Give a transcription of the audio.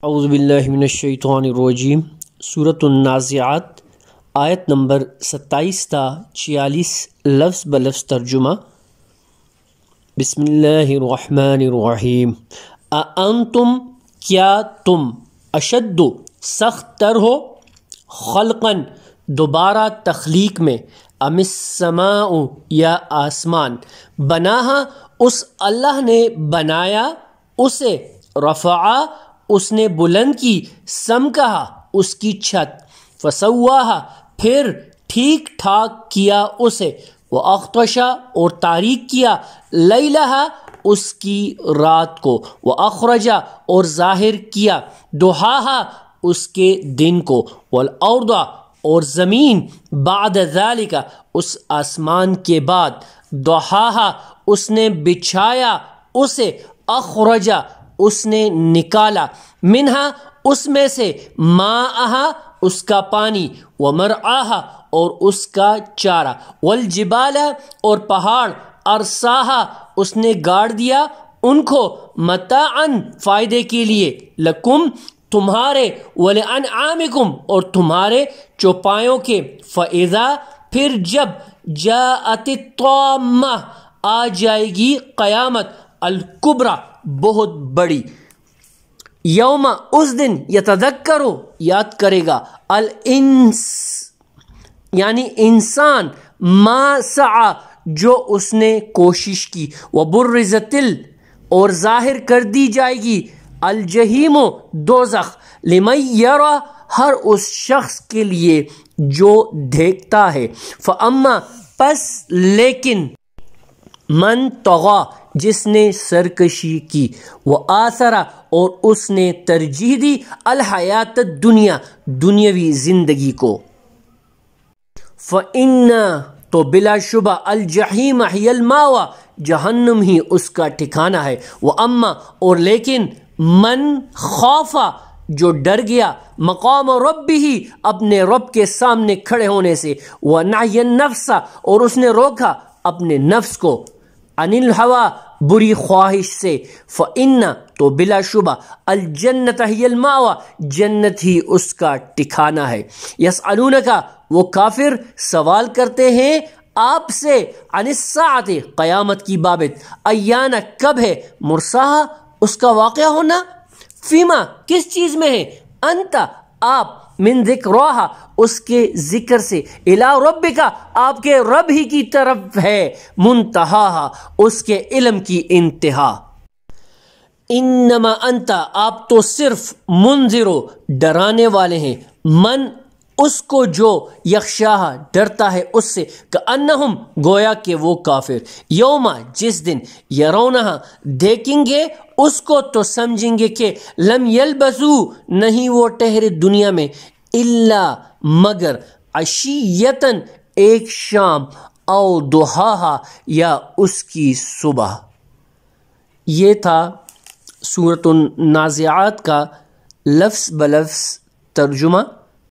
اعوذ باللہ من الشیطان الرجیم۔ سورۃ النازعات آیت نمبر 27 تا 46 لفظ بلفظ ترجمہ۔ بسم اللہ الرحمن الرحیم۔ اانتم کیا تم اشد سخت تر ہو خلقاً دوبارہ تخلیق میں، ام السماء یا آسمان، بناہا اس اللہ نے بنایا اسے، رفعا اس نے بلند کی، سمکہا اس کی چھت، فسواہا پھر ٹھیک ٹھاک کیا اسے، واغطشا اور تاریک کیا، لیلہا اس کی رات کو، واخرجا اور ظاہر کیا، دحاہا اس کے دن کو، والارض اور زمین، بعد ذالک اس آسمان کے بعد، دحاہا اس نے بچھایا اسے، اخرجا اس نے نکالا، منہا اس میں سے، ماءہا اس کا پانی، ومرعاہا اور اس کا چارہ، والجبال اور پہاڑ، ارساہا اس نے گاڑ دیا ان کو، متاعن فائدے کے لیے، لکم تمہارے، ولانعامکم اور تمہارے چوپایوں کے، فاذا پھر جب جاءت الطامہ آ جائے گی قیامت، الکبریٰ بہت بڑی، یوم اس دن، یتذکرو یاد کرے گا، الانس یعنی انسان، ما سعی جو اس نے کوشش کی، وبرزت اور ظاہر کر دی جائے گی، الجحیم دوزخ، لمن یرا ہر اس شخص کے لیے جو دیکھتا ہے، فاما پس لیکن، من طغی جس نے سرکشی کی، وآثر اور اس نے ترجیح دی، الحیات الدنیا دنیاوی زندگی کو، فإن تو بلا شبہ، الجحیم ہی الماویٰ جہنم ہی اس کا ٹھکانہ ہے، واما اور لیکن، من خوفا جو ڈر گیا، مقام ربہ اپنے رب کے سامنے کھڑے ہونے سے، ونہی النفس اور اس نے روکا اپنے نفس کو، عن الہویٰ بری خواہش سے، فإن تو بلا شبہ، الجنت ہی الماویٰ جنت ہی اس کا ٹھکانہ ہے، یسألونک وہ کافر سوال کرتے ہیں آپ سے، عن الساعۃ قیامت کی بابت، ایان کب ہے، مرساہا اس کا واقع ہونا، فیما کس چیز میں ہے، انت آپ، من ذکرہا اس کے ذکر سے، الی ربک آپ کے رب ہی کی طرف ہے، منتہاہا اس کے علم کی انتہا، انما انت آپ تو صرف، منذرو ڈرانے والے ہیں، من اس کو جو، یخشاہا ڈرتا ہے اس سے، کأنہم گویا کہ وہ کافر، یوم جس دن، یرونہا دیکھیں گے اس کو تو سمجھیں گے کہ، لم یلبثوا نہیں وہ ٹھہرے دنیا میں، الا مگر، عشیۃً ایک شام، او ضحاہا یا اس کی صبح۔ یہ تھا سورۃ النازعات کا لفظ بلفظ ترجمہ۔